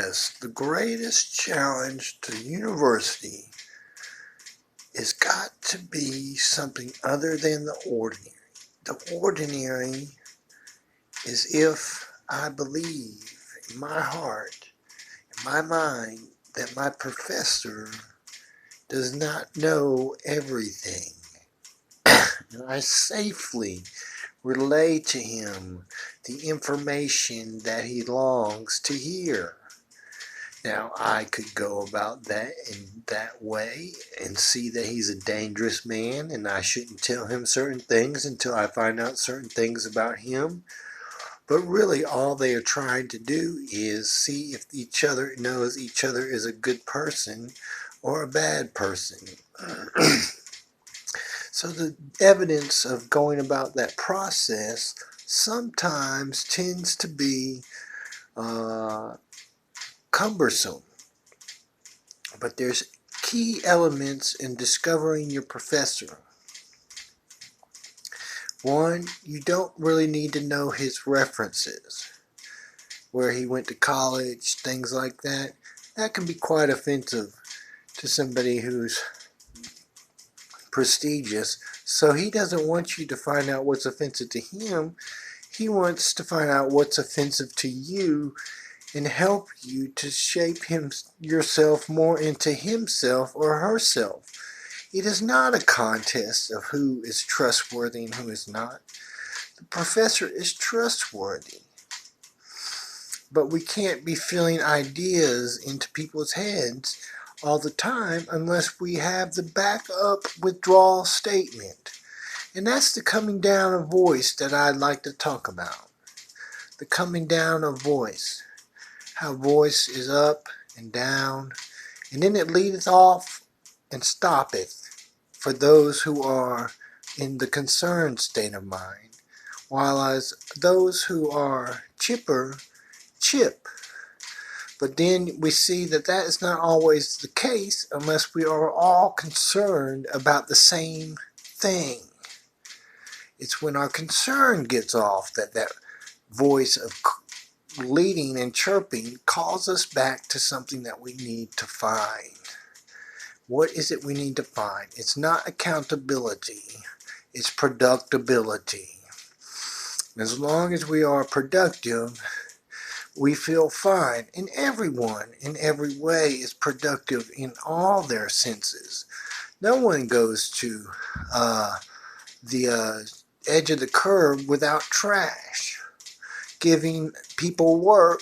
this, the greatest challenge to university has got to be something other than the ordinary. The ordinary is if I believe in my heart, in my mind, that my professor does not know everything. And I safely relay to him the information that he longs to hear. Now, I could go about that in that way and see that he's a dangerous man and I shouldn't tell him certain things until I find out certain things about him. But really, all they are trying to do is see if each other knows each other is a good person or a bad person. So the evidence of going about that process sometimes tends to be cumbersome. But there's key elements in discovering your professor. One, you don't really need to know his references, where he went to college, things like that. That can be quite offensive to somebody who's prestigious. So he doesn't want you to find out what's offensive to him. He wants to find out what's offensive to you and help you to shape yourself more into himself or herself. It is not a contest of who is trustworthy and who is not. The professor is trustworthy. But we can't be filling ideas into people's heads all the time unless we have the backup withdrawal statement. And that's the coming down of voice that I'd like to talk about. The coming down of voice. How voice is up and down, and then it leadeth off and stoppeth for those who are in the concerned state of mind, while as those who are chipper, chip. But then we see that that is not always the case unless we are all concerned about the same thing. It's when our concern gets off that voice of leading and chirping calls us back to something that we need to find. What is it we need to find? It's not accountability. It's productability. As long as we are productive, we feel fine. And everyone, in every way, is productive in all their senses. No one goes to the edge of the curb without trash. Giving people work